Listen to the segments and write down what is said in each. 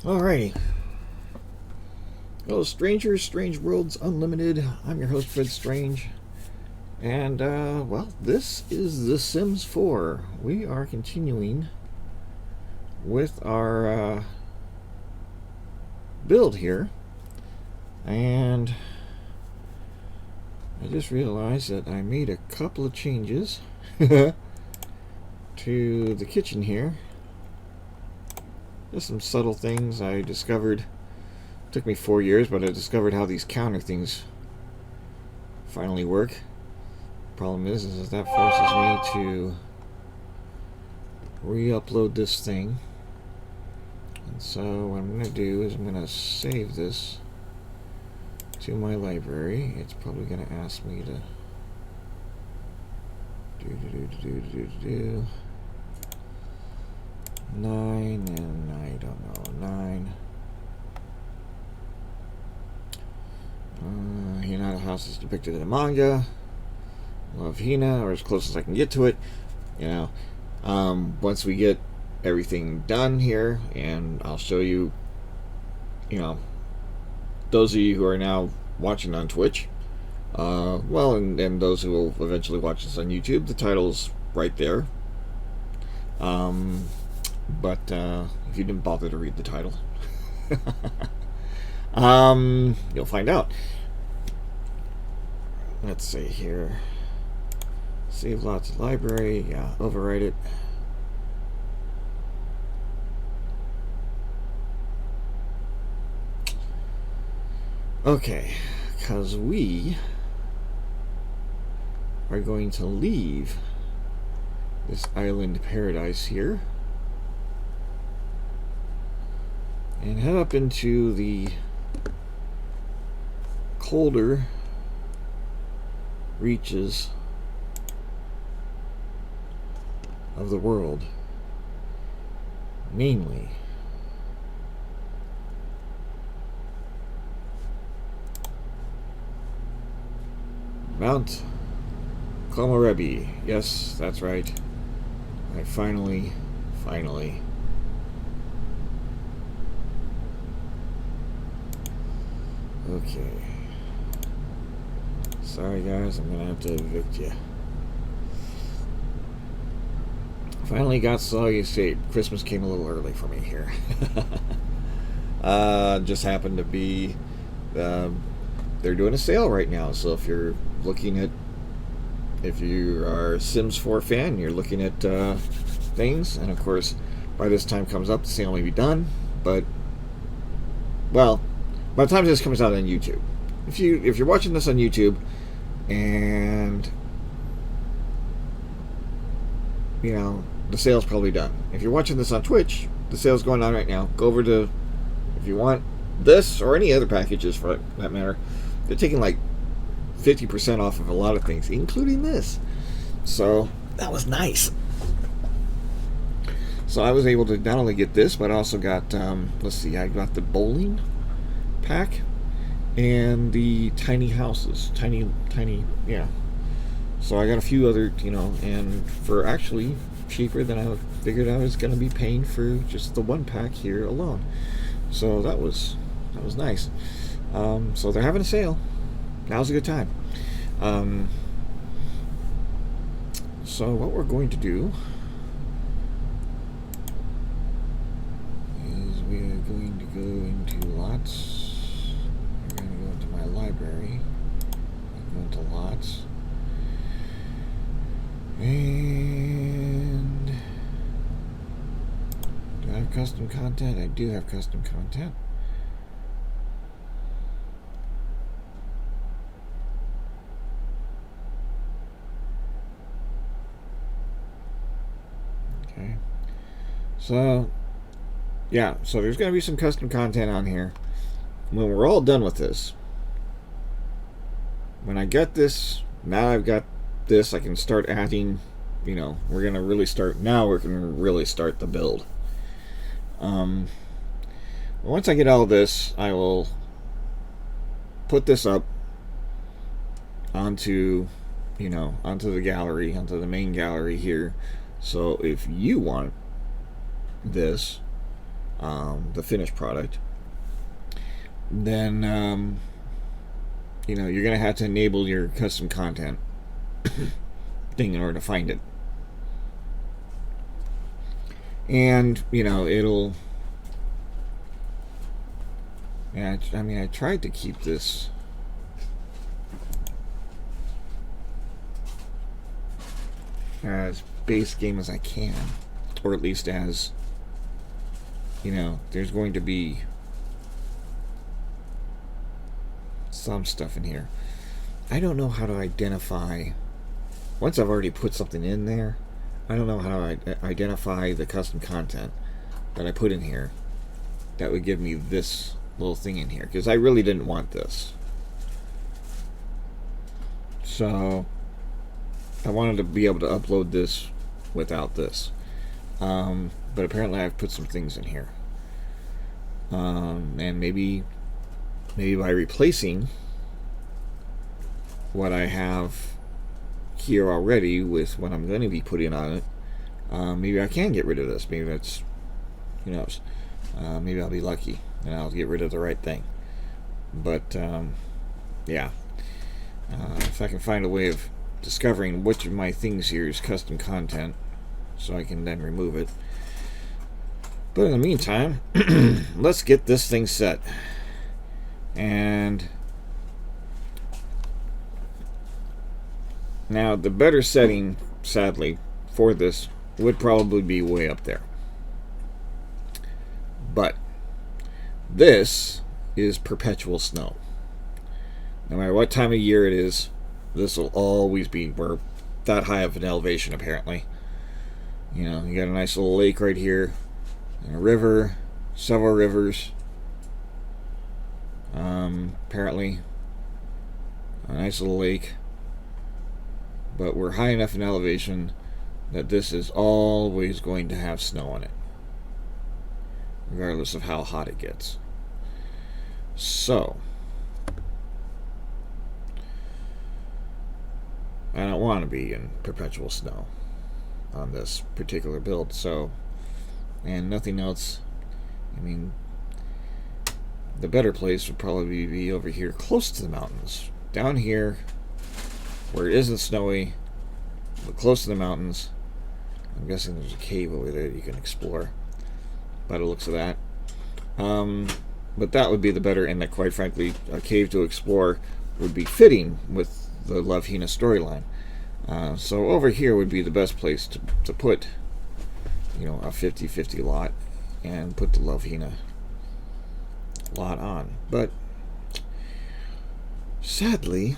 Alrighty. Well, Strangers, Strange Worlds Unlimited. I'm your host, Fred Strange. And, well, this is The Sims 4. We are continuing with our build here. And I just realized that I made a couple of changes to the kitchen here. Just some subtle things I discovered. It took me 4 years, but I discovered how these counter things finally work. Problem is that forces me to re-upload this thing. And so what I'm going to do is I'm going to save this to my library. It's probably going to ask me to do 9, and I don't know, 9. Hinata house is depicted in the manga. Love Hina, or as close as I can get to it. You know, once we get everything done here, and I'll show you, you know, those of you who are now watching on Twitch, well, and those who will eventually watch this on YouTube, the title's right there. But if you didn't bother to read the title, you'll find out. Let's see here. Save lots of library. Yeah, overwrite it. Okay, because we are going to leave this island paradise here and head up into the colder reaches of the world, mainly Mount Komorebi. Yes, that's right. I finally. Okay. Sorry guys, I'm gonna have to evict you. Finally got Soggy State. Christmas came a little early for me here. Just happened to be they're doing a sale right now, so if you're looking at, if you are a Sims 4 fan, you're looking at things, and of course by this time comes up the sale may be done, but well, by the time this comes out on YouTube, if you're watching this on YouTube and you know, the sale's probably done. If you're watching this on Twitch, the sale's going on right now. Go over to, if you want this or any other packages for that matter, they're taking like 50% off of a lot of things, including this. So that was nice. So I was able to not only get this, but I also got, let's see, I got the bowling pack and the tiny houses. Tiny, yeah. So I got a few other, you know, and for actually cheaper than I figured I was going to be paying for just the one pack here alone. So that was nice. So they're having a sale. Now's a good time. So what we're going to do is we are going to go into lots. We're going to go into my library. Go into lots. And do I have custom content? I do have custom content. Okay. So, yeah, so there's going to be some custom content on here. When we're all done with this, when I get this, now I've got this, I can start adding, you know, we're going to really start, now we're going to really start the build. Once I get all this, I will put this up onto, you know, onto the gallery, onto the main gallery here. So if you want this, the finished product, then you're going to have to enable your custom content thing in order to find it. And it'll. Yeah, I tried to keep this as base game as I can, or at least as there's going to be some stuff in here. I don't know how to identify, once I've already put something in there, I don't know how to identify the custom content that I put in here that would give me this little thing in here, because I really didn't want this. So I wanted to be able to upload this without this, but apparently I've put some things in here, and maybe by replacing what I have here already with what I'm going to be putting on it, maybe I can get rid of this. Maybe that's, who knows, maybe I'll be lucky and I'll get rid of the right thing. But yeah, if I can find a way of discovering which of my things here is custom content, so I can then remove it. But in the meantime, let's get this thing set. And now the better setting, sadly, for this would probably be way up there. But this is perpetual snow. No matter what time of year it is, this will always be, we're that high of an elevation apparently. You got a nice little lake right here, and a river, several rivers. Apparently a nice little lake. But we're high enough in elevation that this is always going to have snow on it, regardless of how hot it gets. So I don't want to be in perpetual snow on this particular build. So, and nothing else. The better place would probably be over here close to the mountains. Down here where it isn't snowy, but close to the mountains. I'm guessing there's a cave over there that you can explore by the looks of that. But that would be the better, and that, quite frankly, a cave to explore would be fitting with the Love Hina storyline. So over here would be the best place to put, a 50-50 lot, and put the Love Hina lot on. But sadly,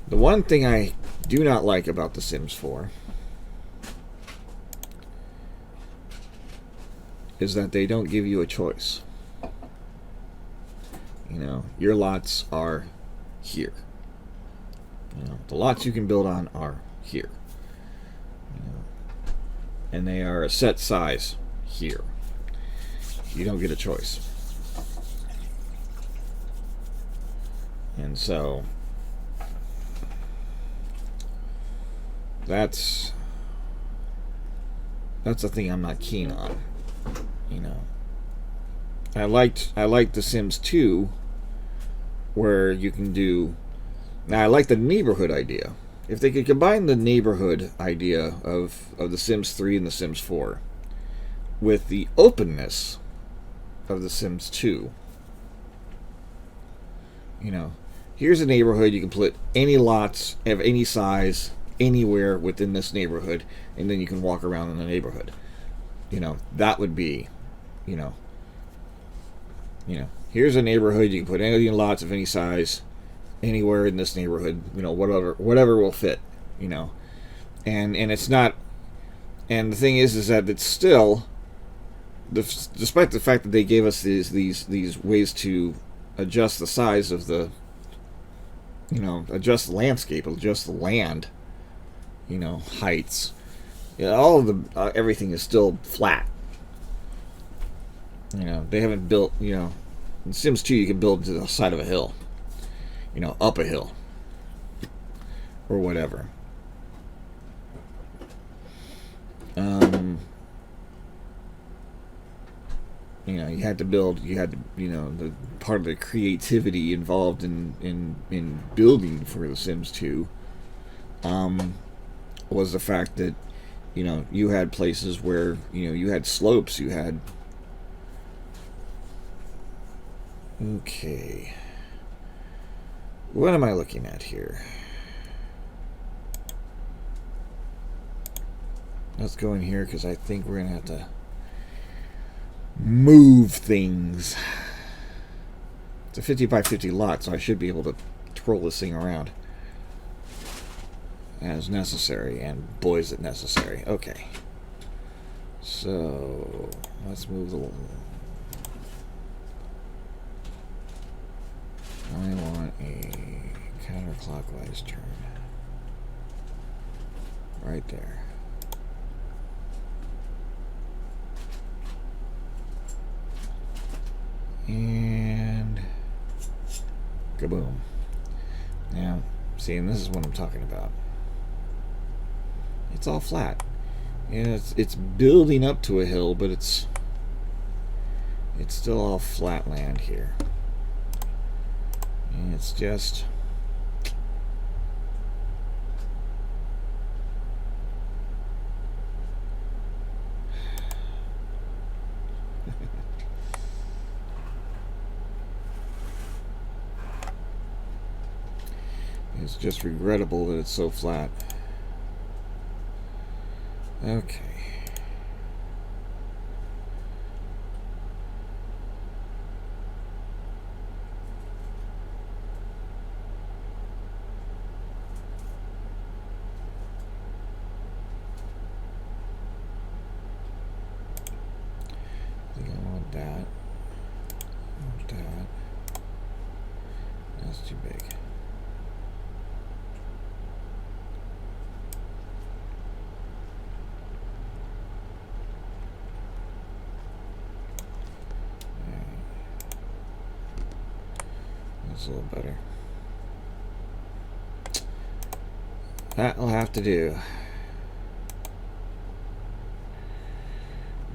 the one thing I do not like about The Sims 4 is that they don't give you a choice. Your lots are here. The lots you can build on are here. And they are a set size here. You don't get a choice. And so that's the thing I'm not keen on. I liked The Sims 2, where you can do. Now I like the neighborhood idea. If they could combine the neighborhood idea of The Sims 3 and The Sims 4 with the openness of The Sims 2, here's a neighborhood, you can put any lots of any size anywhere within this neighborhood, and then you can walk around in the neighborhood. That would be, here's a neighborhood, you can put any lots of any size anywhere in this neighborhood, whatever will fit, and it's not, and the thing is that it's still, despite the fact that they gave us these ways to adjust the size of the, adjust the landscape, adjust the land, heights, all of the everything is still flat. They haven't built, in Sims 2 you can build to the side of a hill, up a hill or whatever. you had to build. You had to, the part of the creativity involved in building for The Sims 2 was the fact that you had places where you had slopes. You had okay. What am I looking at here? Let's go in here because I think we're gonna have to move things. It's a 50 by 50 lot, so I should be able to twirl this thing around as necessary, and boy is it necessary. Okay, so let's move the. I want a counterclockwise turn right there. And kaboom. Now, see, and this is what I'm talking about. It's all flat. And it's building up to a hill, but it's still all flat land here. And it's just it's just regrettable that it's so flat. Okay. I think I want that. I want that. That's too big. That's a little better. That'll have to do.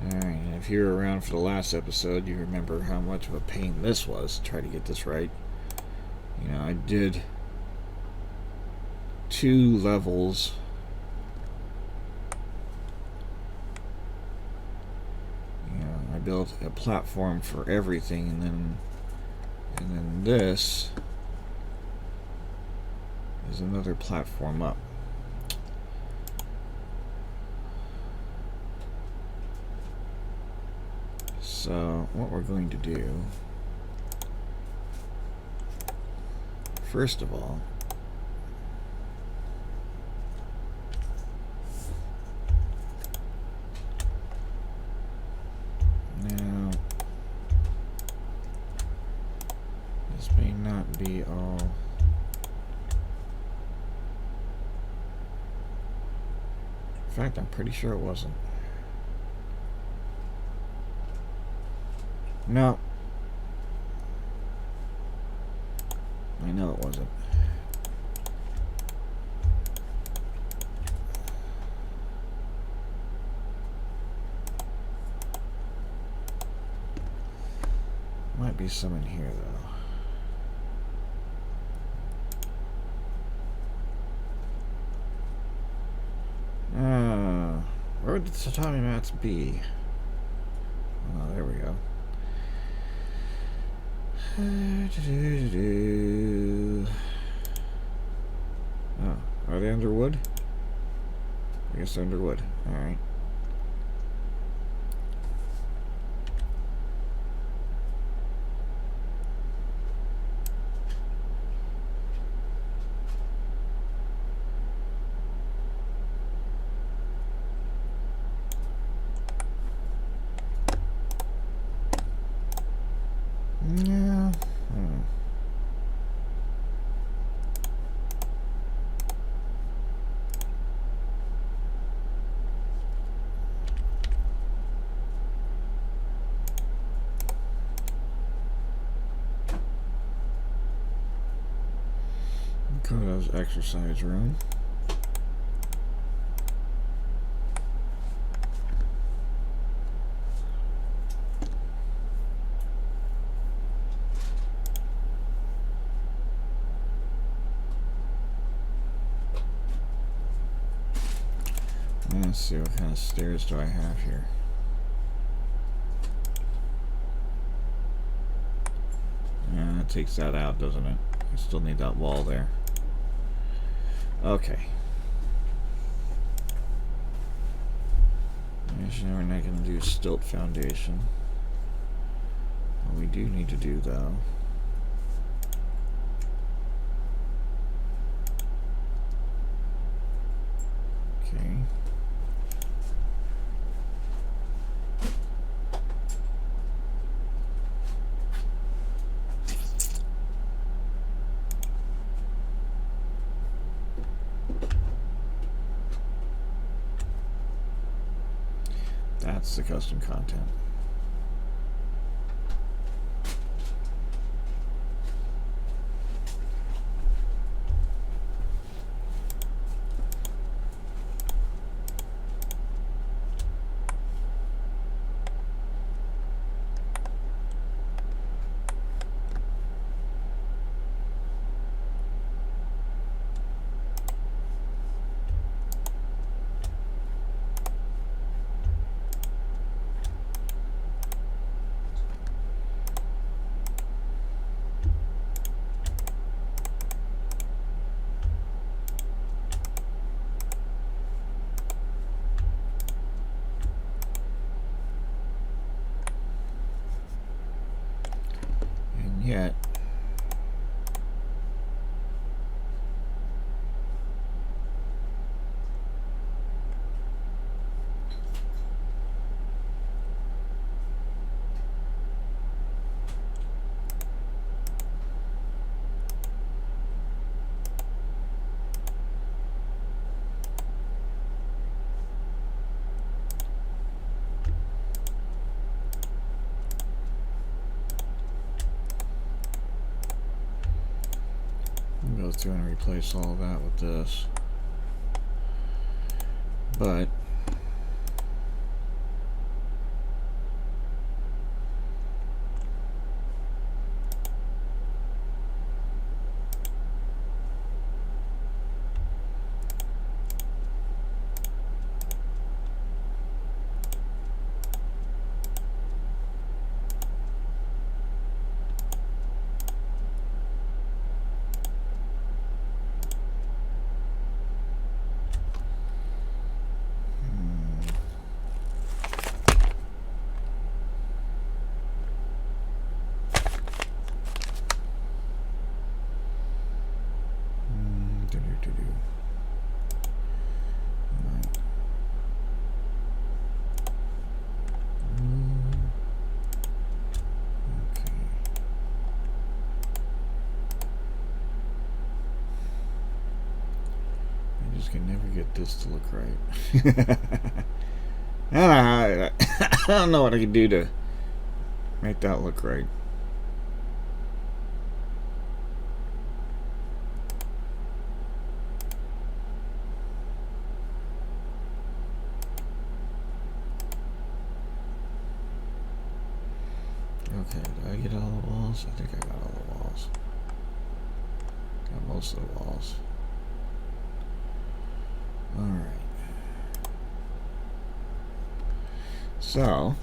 Alright, and if you were around for the last episode, you remember how much of a pain this was to try to get this right. I did 2 levels. I built a platform for everything, and then this is another platform up. So what we're going to do, first of all, now this may not be all. In fact, I'm pretty sure it wasn't. No. I know it wasn't. Might be some in here, though. Where would the tatami mats be? Oh, there we go. Oh, are they under wood? I guess they're under wood. Alright. Yeah. Koda's exercise room. Let's see, what kind of stairs do I have here? Yeah, it takes that out, doesn't it? I still need that wall there. Okay. Actually, we're not going to do stilt foundation. What we do need to do, though, okay. That's the custom content. Yet I'll go through and replace all of that with this. But can never get this to look right. I don't know what I can do to make that look right. Okay, did I get all the walls? I think I got all the walls. Got most of the walls. Alright. So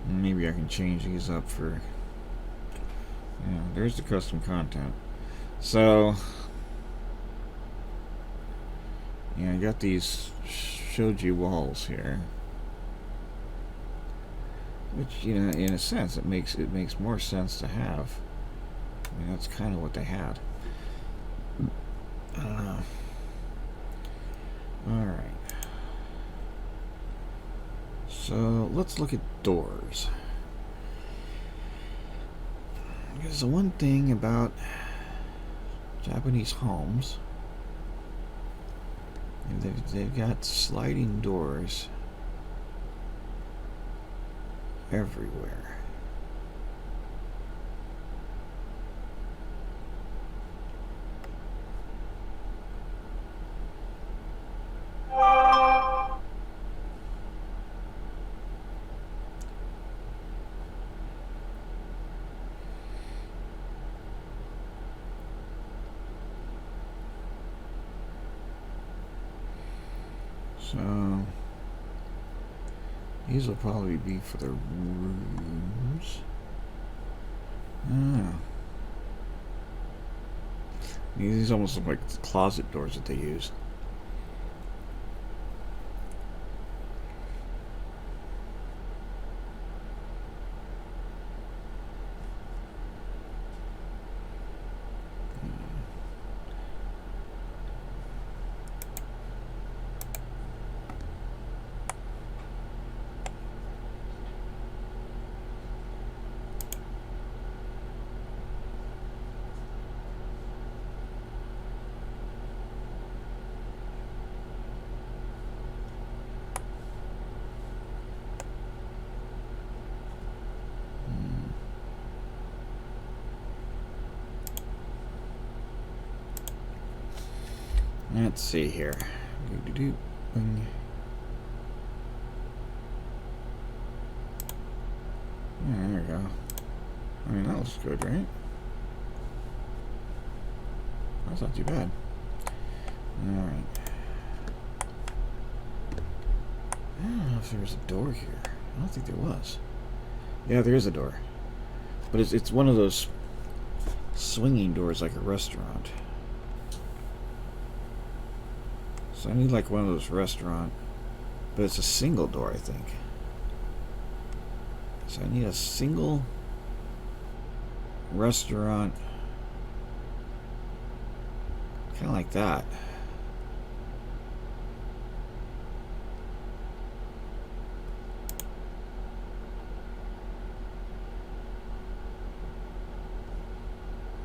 maybe I can change these up for, yeah, there's the custom content. So yeah, I got these shoji walls here, which, you know, in a sense it makes more sense to have. I mean, that's kind of what they had. Alright, so let's look at doors, because the one thing about Japanese homes, they've got sliding doors everywhere. So these will probably be for the rooms. Ah. These almost look like closet doors that they used. Let's see here. There we go. I mean, that looks good, right? That's not too bad. Alright. I don't know if there was a door here. I don't think there was. Yeah, there is a door. But it's one of those swinging doors like a restaurant. So I need like one of those restaurant, but it's a single door, I think. So I need a single restaurant, kind of like that.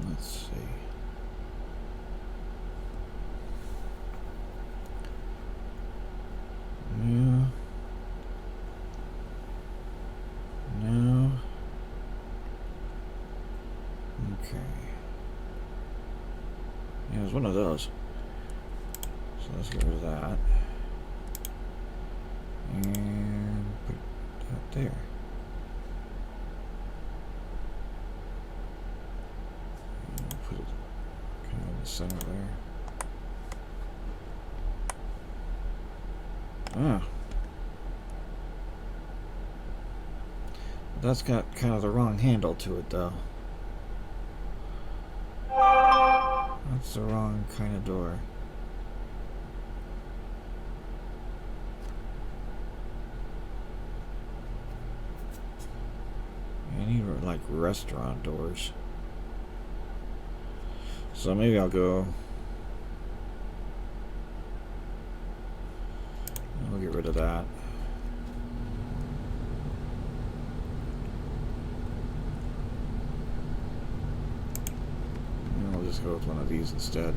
Let's see. Yeah. No. Okay. Yeah, it was one of those. So let's get rid of that. And put that there. And put it kind of in the center there. Ah. That's got kind of the wrong handle to it, though. That's the wrong kind of door. I need like restaurant doors. So maybe I'll go. I'll get rid of that. And I'll just go with one of these instead.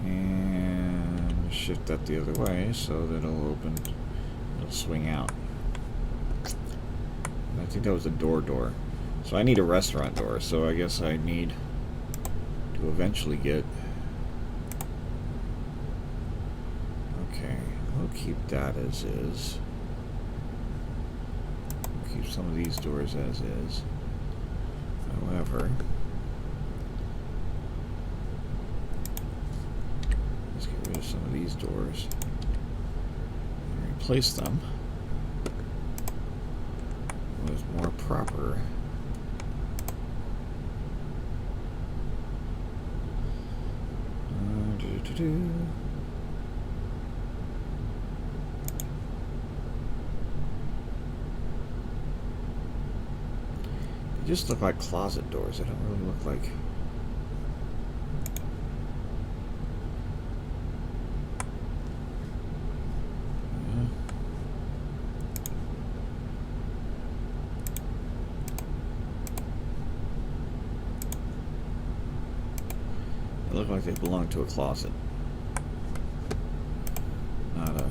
And shift that the other way so that it'll open. It'll swing out. And I think that was a door. So I need a restaurant door, so I guess I need to eventually get. Okay, we'll keep that as is. We'll keep some of these doors as is. However, let's get rid of some of these doors and replace them with more proper. They just look like closet doors. They don't really look like. Yeah. They look like they belong to a closet. Not a.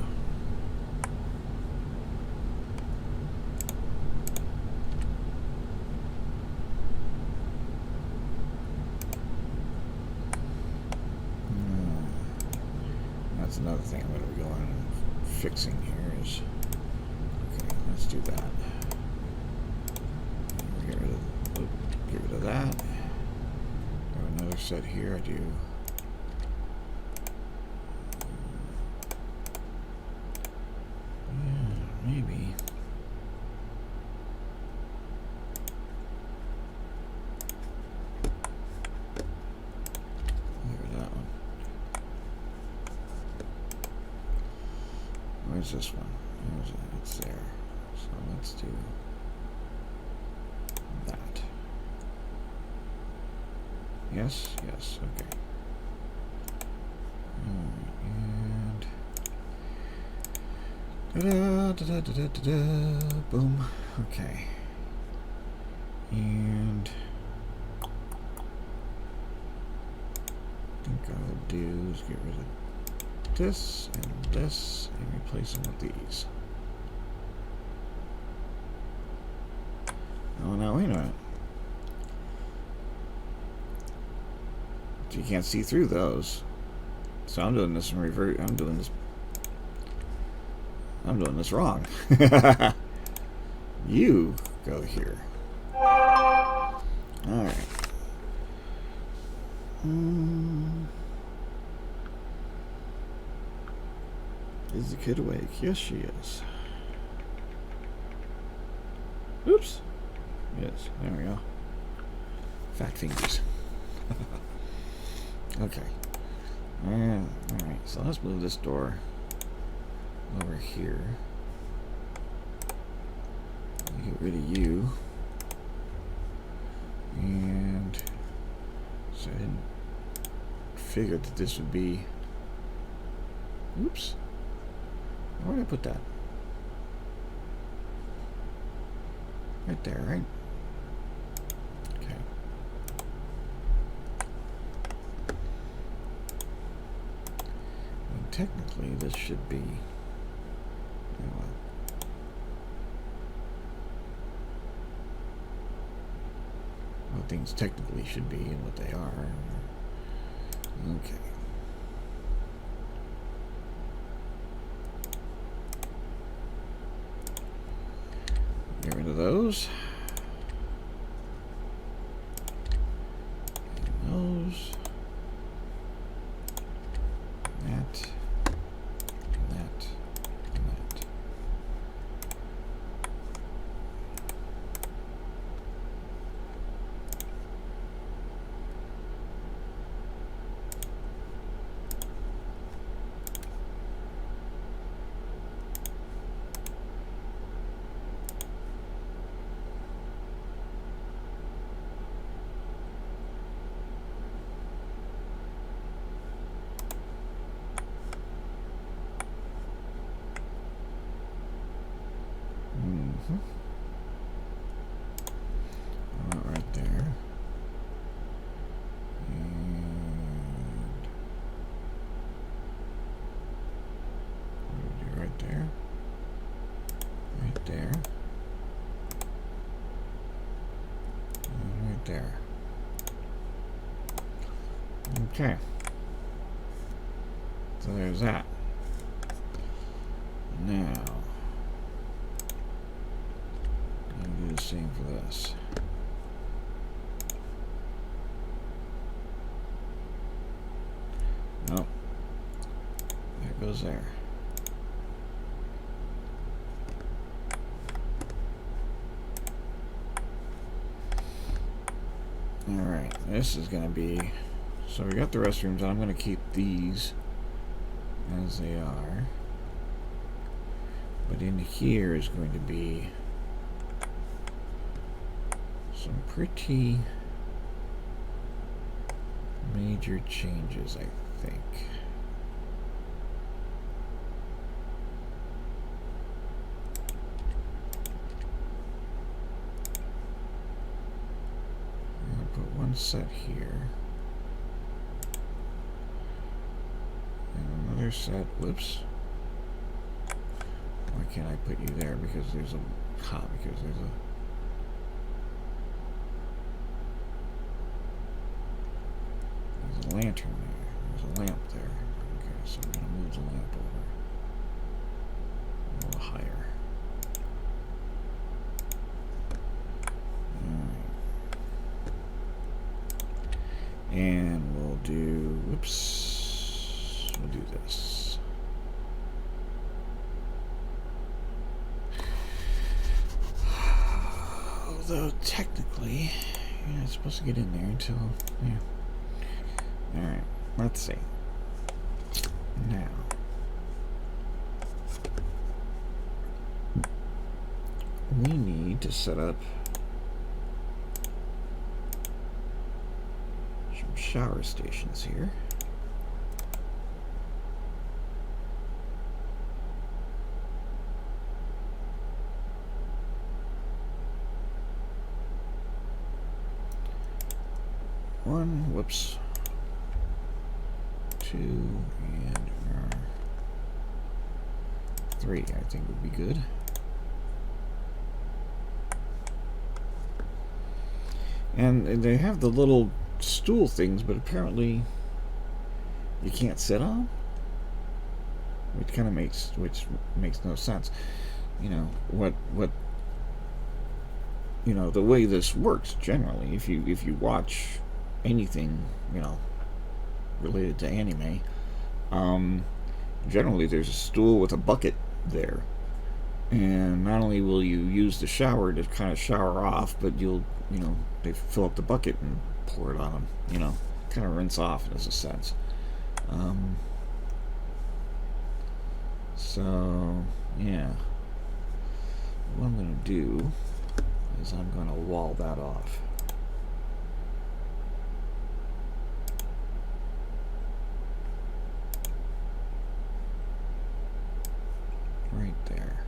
That's another thing I'm going to be going and fixing here is. Okay, let's do that. Get rid of that. I have another set here. I do Where's this one? It's there. So let's do that. Yes, yes, okay. And boom. Okay. And I think I'll do is get rid of this and replace them with these. Oh, now wait a minute. You can't see through those. So I'm doing this in reverse. I'm doing this wrong. You go here. Alright. Is the kid awake? Yes, she is. Oops. Yes, there we go. Fat fingers. Okay. Alright, so let's move this door over here. Get rid of you. And so I didn't figure that this would be. Oops. Where did I put that? Right there, right? Okay. And technically, this should be. What things technically should be and what they are. Okay. Get rid of those. And those. That. And that. And that. Right there. And what do we do right there? Right there. And right there. Okay. So there's that. Now, I'll do the same for this. Nope. That goes there. Alright, this is going to be... So we got the restrooms, and I'm going to keep these as they are. But in here is going to be some pretty major changes, I think. I'm going to put one set here. And another set, whoops. Why can't I put you there? Because there's a, because there's a, lantern there. There's a lamp there. Okay, so I'm going to move the lamp over a little higher. Alright. And we'll do, whoops, we'll do this. Although technically, you're not supposed to get in there until, yeah. Alright, let's see. Now, we need to set up some shower stations here. One, whoops, two, and three, I think would be good. And they have the little stool things, but apparently you can't sit on, which kind of makes no sense. You know what you know, the way this works generally, if you watch anything, you know, related to anime, generally there's a stool with a bucket there, and not only will you use the shower to kind of shower off, but you know, they fill up the bucket and pour it on them, you know, kind of rinse off in a sense. So yeah, what I'm going to do is I'm going to wall that off. Right there.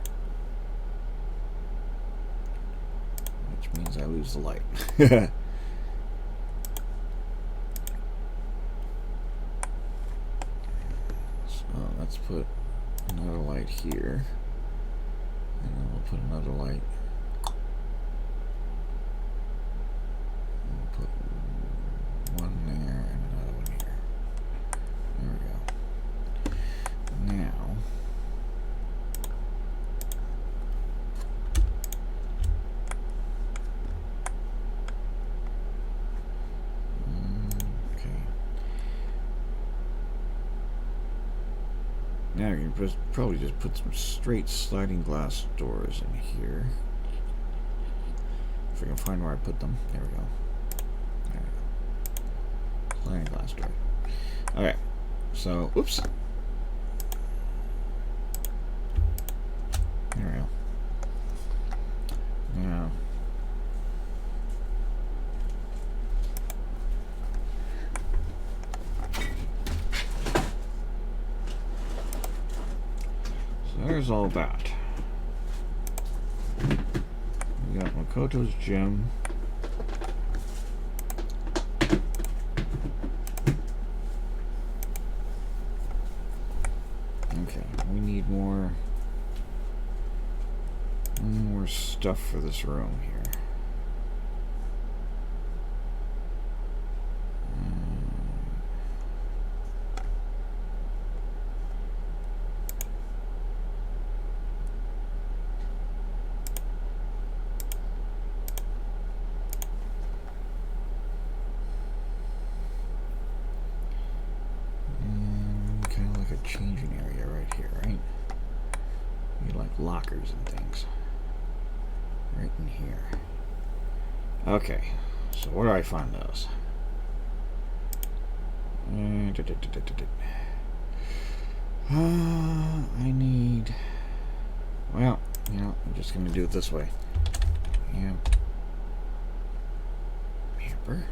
Which means I lose the light. So let's put another light here. And then we'll put another light. We'll put one there and another one here. There we go. Now, now you can probably just put some straight sliding glass doors in here. If I can find where I put them. There we go. There we go. Sliding glass door. Okay. So, oops. There we go. Now, there's all that. We got Makoto's gym. Okay, we need more stuff for this room here. Changing area right here, right? You like lockers and things right in here. Okay, so where do I find those? I need, well, you know, I'm just gonna do it this way. Yeah. Hamper.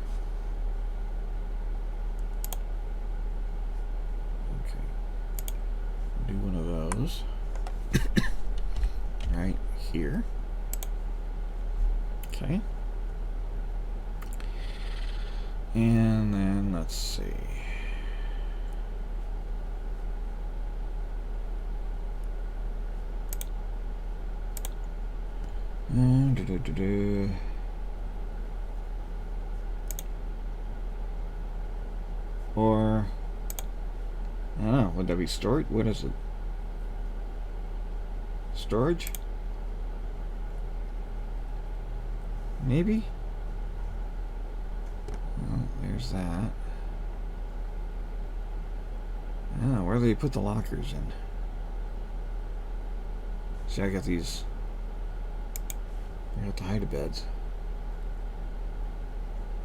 Do one of those right here. Okay. And then let's see. Or I don't know, would that be storage? What is it? Storage? Maybe? Well, there's that. I don't know, where do they put the lockers in? See, I got these. I got the hide-a-beds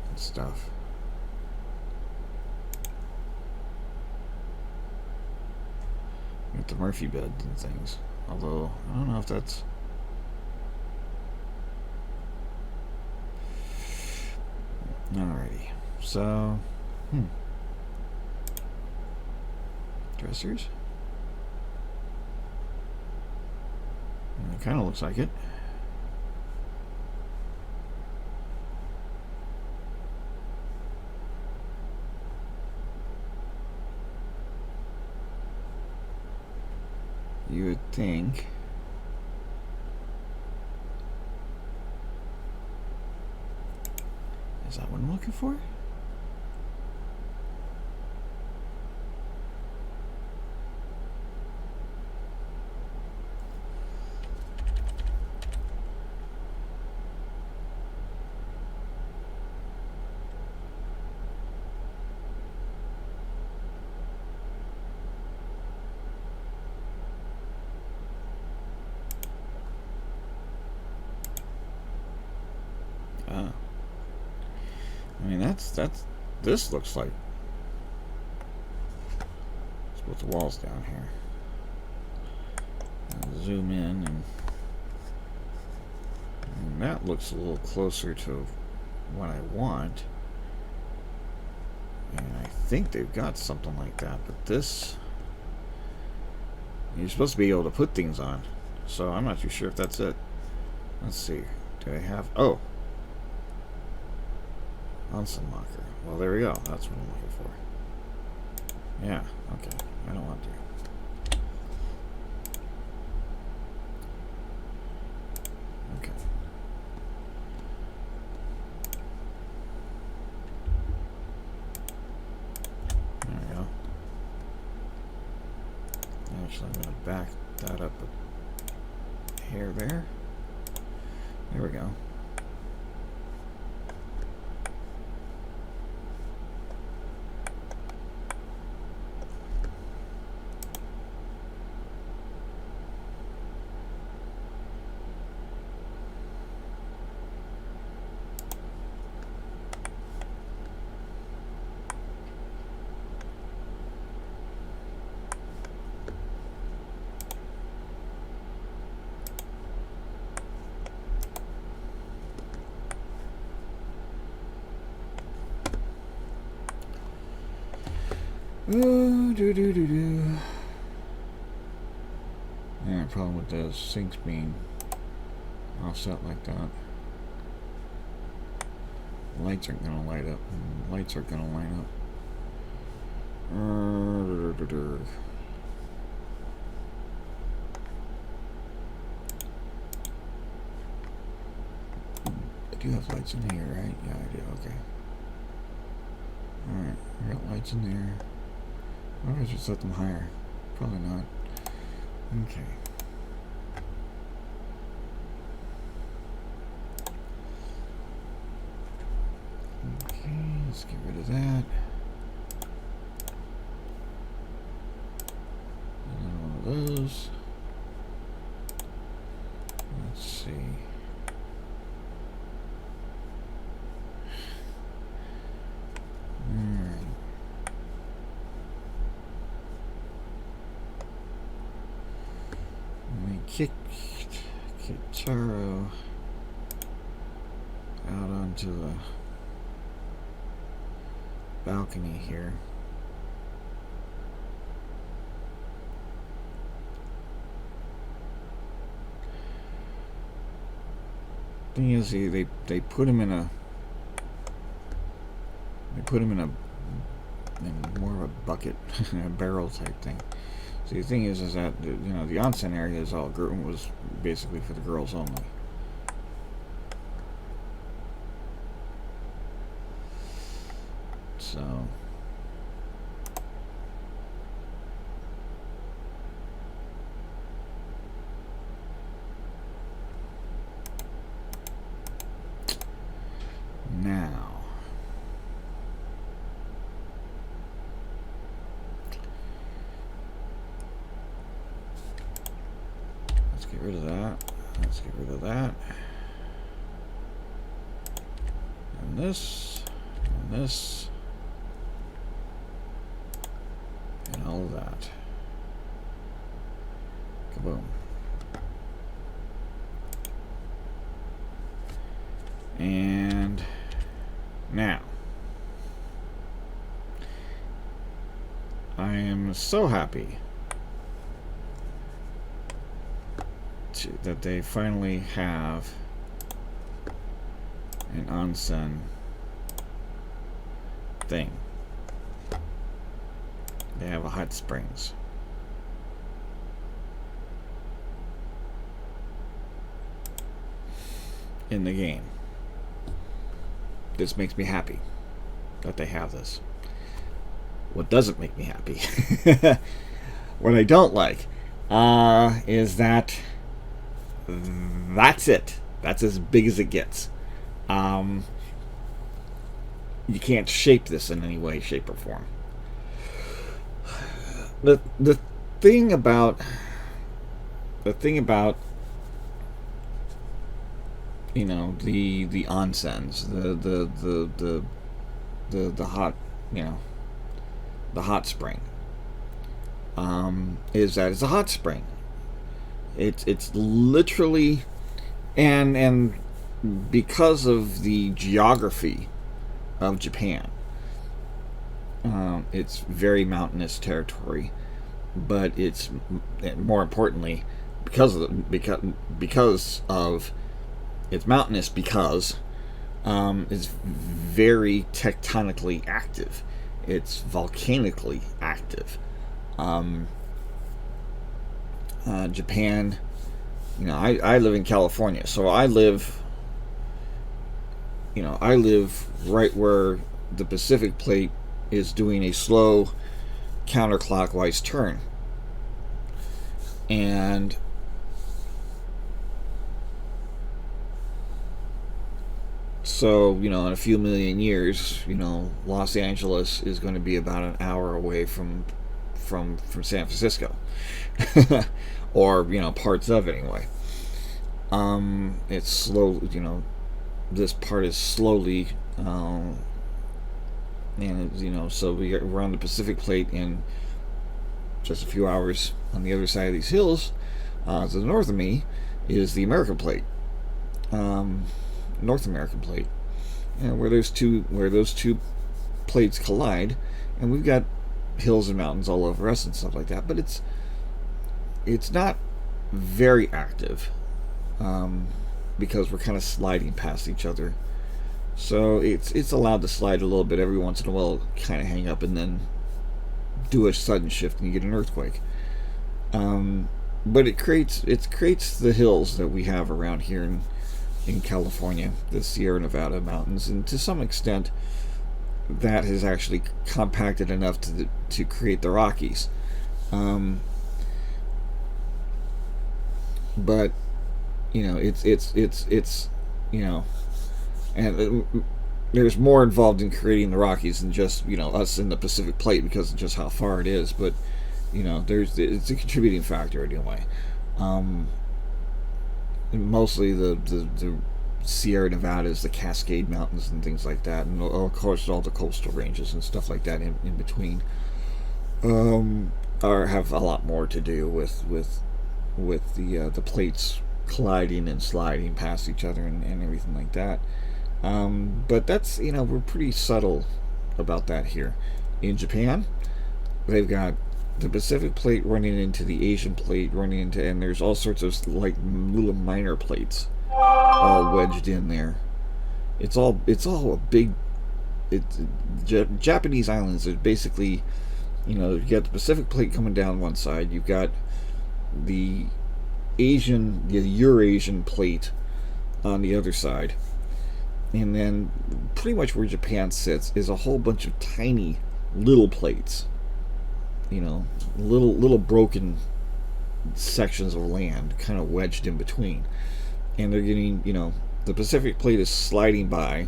and stuff. Got the Murphy beds and things. Although, I don't know if that's... Alrighty. So, dressers. It kind of looks like it. You would think. Is that what I'm looking for? I mean, that's this looks like. Let's put the walls down here. I'll zoom in, and that looks a little closer to what I want. And I think they've got something like that, but this, you're supposed to be able to put things on, so I'm not too sure if that's it. Let's see. Do they have? Oh, Onsen locker. Well, there we go. That's what I'm looking for. Yeah. Okay. I don't want to. Okay. There we go. Actually, I'm going to back that up a hair there. There we go. Ooh, Yeah, problem with the sinks being offset like that. Lights aren't gonna light up. Lights are gonna line up. I do have lights in here, right? Yeah, I do. Okay. Alright, I got lights in there. Maybe I should set them higher. Probably not. Okay. Okay, let's get rid of that. Another one of those. Let's see. Alright. Let me kick Taro out onto the balcony here. Thing is, they put him in more of a bucket, a barrel type thing. So the thing is that the onsen area is was basically for the girls only. So now let's get rid of that. Let's get rid of that. And this. And this. And all of that. Kaboom. And Now, I am so happy that they finally have an onsen thing. They have a hot springs. In the game. This makes me happy that they have this. What doesn't make me happy, what I don't like, is that that's it. That's as big as it gets. You can't shape this in any way, shape, or form. The thing about you know the onsens, the hot, you know, the hot spring, is that it's a hot spring. It's literally, and because of the geography of Japan, it's very mountainous territory, but it's more importantly because of it's mountainous because it's very tectonically active. It's volcanically active. Japan, you know, I live in California, so I live right where the Pacific Plate is doing a slow counterclockwise turn. And so, you know, in a few million years, you know, Los Angeles is going to be about an hour away from San Francisco. Or, you know, parts of it anyway. It's slow, you know, this part is slowly, and you know, so we're on the Pacific Plate in just a few hours. On the other side of these hills, to the north of me, is the American Plate, North American Plate, and where those two plates collide, and we've got hills and mountains all over us and stuff like that. But it's not very active, because we're kind of sliding past each other. So it's allowed to slide a little bit every once in a while, kind of hang up, and then do a sudden shift, and you get an earthquake. But it creates the hills that we have around here in California, the Sierra Nevada mountains, and to some extent, that has actually compacted enough to create the Rockies. But you know, it's you know, and there's more involved in creating the Rockies than just, you know, us in the Pacific Plate, because of just how far it is. But you know, it's a contributing factor anyway. Mostly the Sierra Nevadas, the Cascade Mountains, and things like that, and of course all the coastal ranges and stuff like that in between, have a lot more to do with the plates colliding and sliding past each other and everything like that. But that's, you know, we're pretty subtle about that here. In Japan, they've got the Pacific Plate running into the Asian Plate running into, and there's all sorts of like little minor plates all wedged in there. It's all a big. Japanese islands are basically, you know, you got the Pacific Plate coming down one side, you've got the Eurasian Plate on the other side, and then pretty much where Japan sits is a whole bunch of tiny little plates, you know, little broken sections of land kind of wedged in between, and they're getting, you know, the Pacific Plate is sliding by,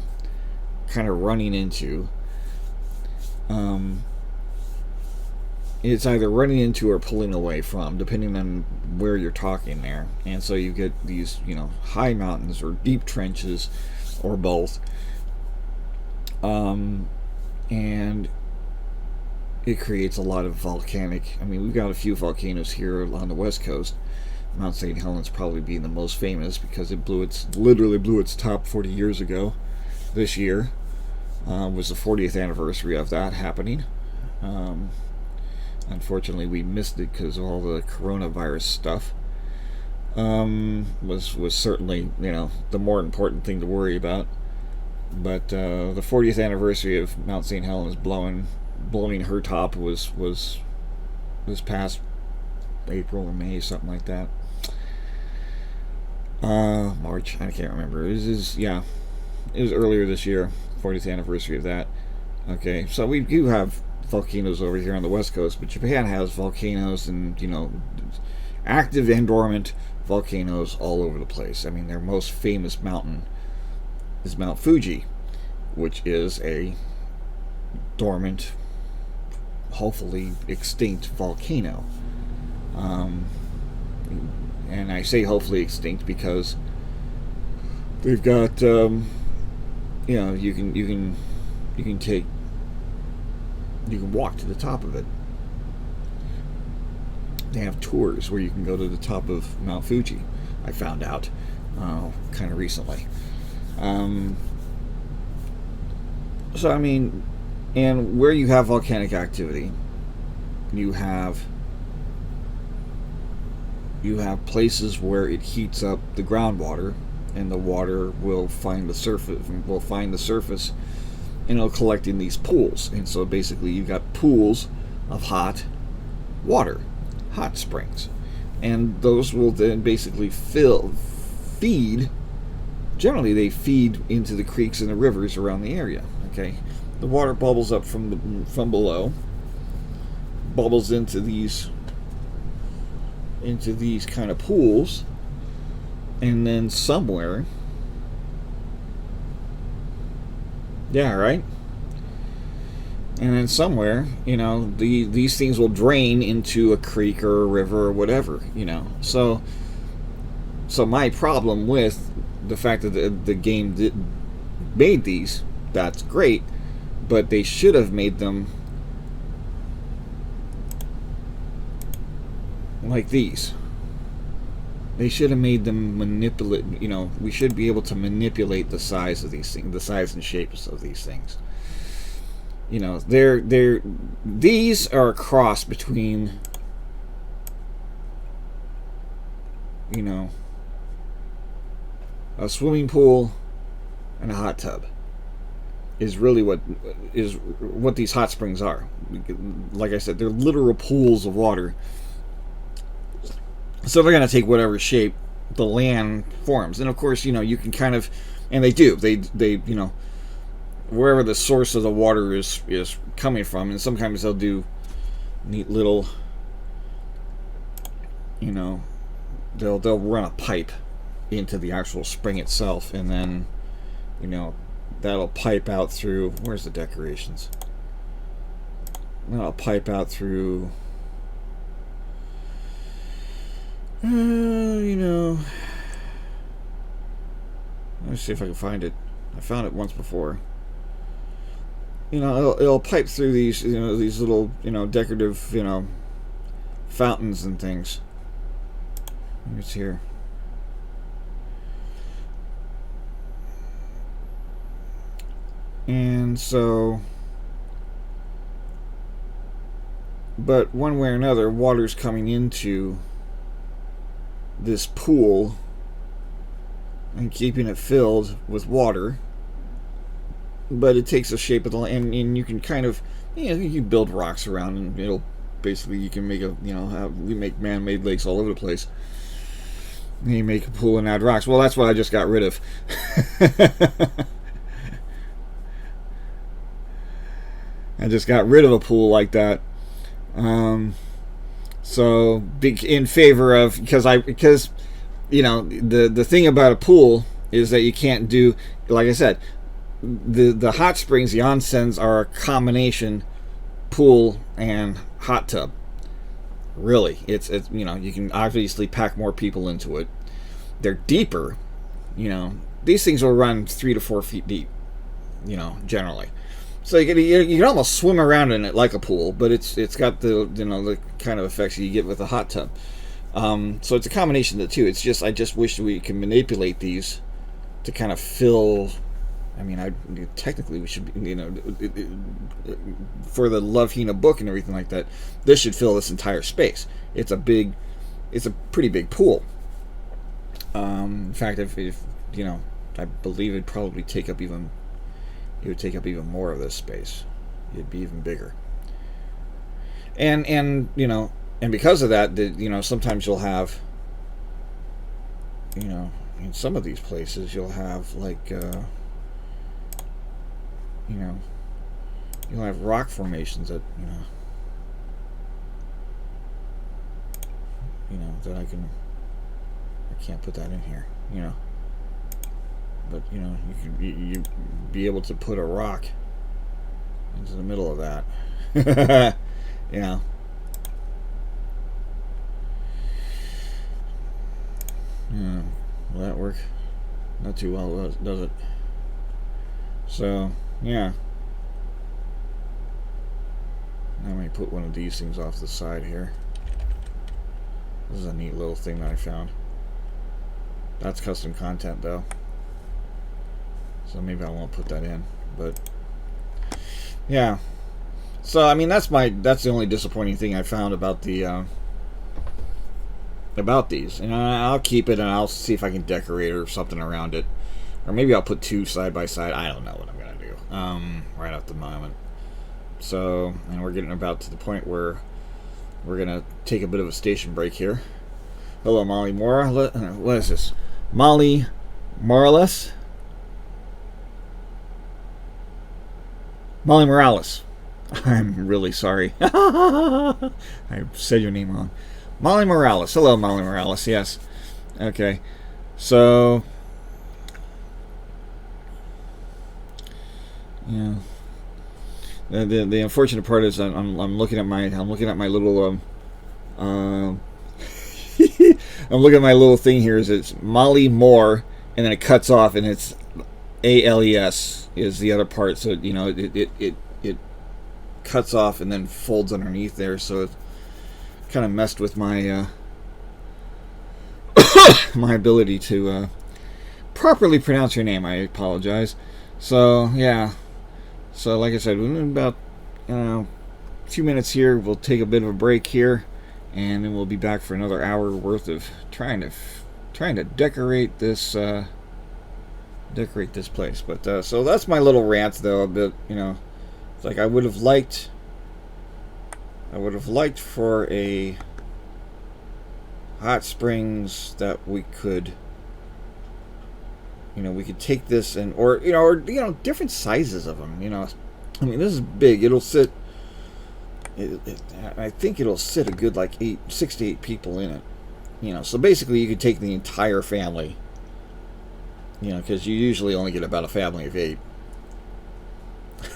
kind of running into, it's either running into or pulling away from, depending on where you're talking there. And so you get these, you know, high mountains or deep trenches, or both. And it creates a lot of volcanic. I mean, we've got a few volcanoes here on the west coast. Mount St. Helens probably being the most famous because it literally blew its top 40 years ago this year. Was the 40th anniversary of that happening. Um, Unfortunately, we missed it because of all the coronavirus stuff. Was certainly, the more important thing to worry about. But the 40th anniversary of Mount St. Helens blowing her top was this past April or May, something like that. March, I can't remember. It was earlier this year, 40th anniversary of that. Okay, so we do have volcanoes over here on the west coast, but Japan has volcanoes and, active and dormant volcanoes all over the place. I mean, their most famous mountain is Mount Fuji, which is a dormant, hopefully extinct volcano. And I say hopefully extinct because they've got, you can walk to the top of it. They have tours where you can go to the top of Mount Fuji. I found out kind of recently. So I mean, and where you have volcanic activity, you have places where it heats up the groundwater, and the water will find the surface, and it'll collect in these pools. And so basically, you've got pools of hot water, hot springs, and those will then basically feed. Generally, they feed into the creeks and the rivers around the area. Okay, the water bubbles up from below, bubbles into these kind of pools, and then somewhere, yeah, right, and then somewhere, these things will drain into a creek or a river or whatever, So my problem with the fact that the game made these, that's great, but they should have made them like these. They should have made them manipulate. We should be able to manipulate the size of these things, the size and shapes of these things. These are a cross between, a swimming pool and a hot tub. Is really what these hot springs are. Like I said, they're literal pools of water. So they're going to take whatever shape the land forms. And of course, you can kind of, and they do, they wherever the source of the water is coming from. And sometimes they'll do neat little, they'll run a pipe into the actual spring itself, and then, that'll pipe out through, where's the decorations? That'll pipe out through, let me see if I can find it. I found it once before. It'll pipe through these, these little, decorative, fountains and things. It's here. And so, but one way or another, water's coming into this pool and keeping it filled with water. But it takes the shape of the land, and you can kind of, you build rocks around, and it'll basically, you can make we make man-made lakes all over the place. And you make a pool and add rocks. Well, that's what I just got rid of. I just got rid of a pool like that. So big in favor of, because the thing about a pool is that you can't do, like I said, the hot springs, the onsens are a combination pool and hot tub. Really, it's you can obviously pack more people into it. They're deeper, These things will run 3 to 4 feet deep, generally. So you can almost swim around in it like a pool, but it's got the the kind of effects you get with a hot tub. So it's a combination of the two. It's just, I just wish we could manipulate these to kind of fill I mean, technically we should be, for the Love Hina book and everything like that, this should fill this entire space. It's a pretty big pool. In fact, if I believe it'd probably take up even more of this space. It'd be even bigger. And because of that, sometimes you'll have, in some of these places you'll have like, you'll have rock formations that, that I can't put that in here, but you could be able to put a rock into the middle of that. Yeah. Will that work? Not too well, does it? So, yeah. I may put one of these things off the side here. This is a neat little thing that I found. That's custom content, though. So maybe I won't put that in. But, yeah. So, I mean, that's the only disappointing thing I found about the, about these. And I'll keep it and I'll see if I can decorate or something around it. Or maybe I'll put two side by side. I don't know what I'm going to do. Right at the moment. So, and we're getting about to the point where we're going to take a bit of a station break here. Hello, Molly Mora. What is this? Molly Morales? Molly Morales. I'm really sorry. I said your name wrong. Molly Morales. Hello, Molly Morales. Yes. Okay. So, yeah. The unfortunate part is I'm looking at my little I'm looking at my little thing here. Is it's Molly Moore, and then it cuts off, and it's ALES is the other part. So it cuts off and then folds underneath there. So it kind of messed with my my ability to properly pronounce your name. I apologize. So yeah. So, like I said, in about a few minutes here, we'll take a bit of a break here, and then we'll be back for another hour worth of trying to decorate this place. But so that's my little rant, though. A bit, it's like I would have liked for a hot springs that we could. We could take this and, or different sizes of them. I mean, this is big. It'll sit. I think it'll sit a good 6 to 8 people in it. So basically, you could take the entire family. Because you usually only get about a family of 8.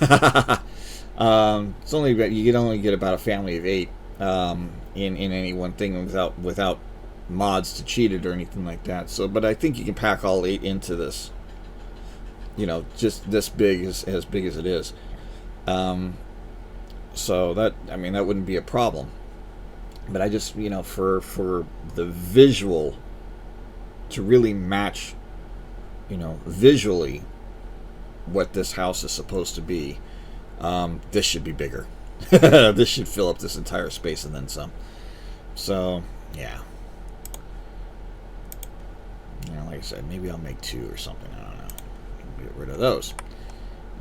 It's only you can only get about a family of 8 in any one thing without mods to cheat it or anything like that. So, but I think you can pack all 8 into this. Just this big, as big as it is. So that wouldn't be a problem. But I just for the visual to really match, visually what this house is supposed to be, this should be bigger. This should fill up this entire space and then some. So yeah. Like I said, maybe I'll make 2 or something. I don't know. Get rid of those.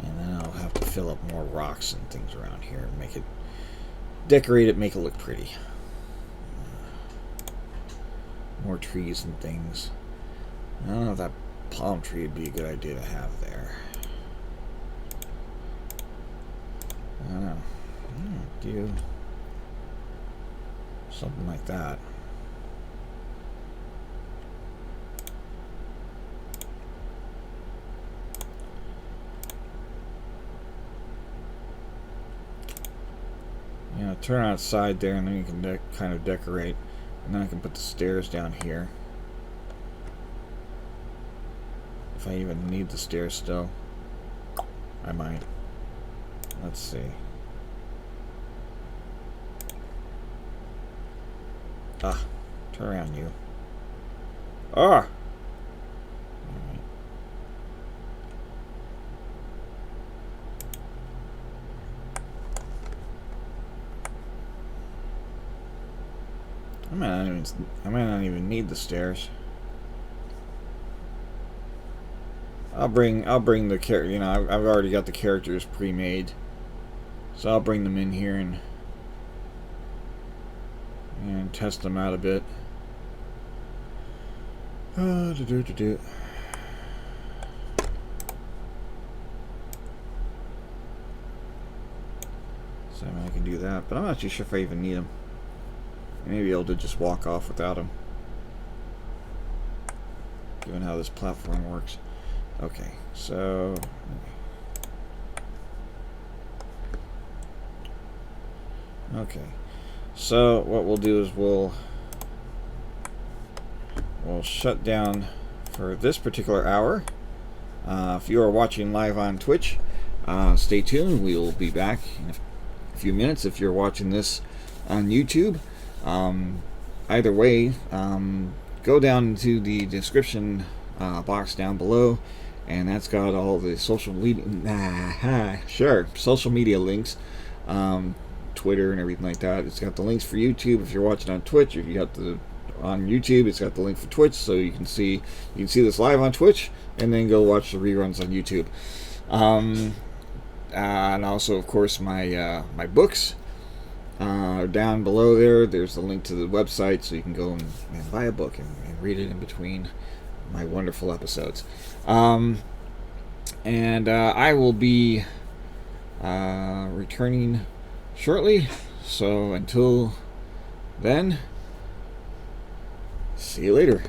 And then I'll have to fill up more rocks and things around here and decorate it, make it look pretty. More trees and things. I don't know if that palm tree would be a good idea to have there. I don't know. Do something like that. Turn outside there, and then you can kind of decorate. And then I can put the stairs down here. If I even need the stairs still. I might. Let's see. Turn around, you. Alright. I might not even need the stairs. I'll bring the character. You know, I've already got the characters pre-made, so I'll bring them in here and test them out a bit. So I can do that, but I'm not too sure if I even need them. Maybe able to just walk off without them, given how this platform works. Okay, so okay, so what we'll do is we'll shut down for this particular hour. If you are watching live on Twitch, stay tuned. We will be back in a few minutes. If you're watching this on YouTube, either way, go down to the description box down below, and that's got all the social media links, Twitter and everything like that. It's got the links for YouTube if you're watching on Twitch. If you got the on YouTube, it's got the link for Twitch, so you can see this live on Twitch, and then go watch the reruns on YouTube. And also, of course, my books are down below there. There's the link to the website, so you can go and buy a book and read it in between my wonderful episodes. And I will be returning shortly, so until then, see you later.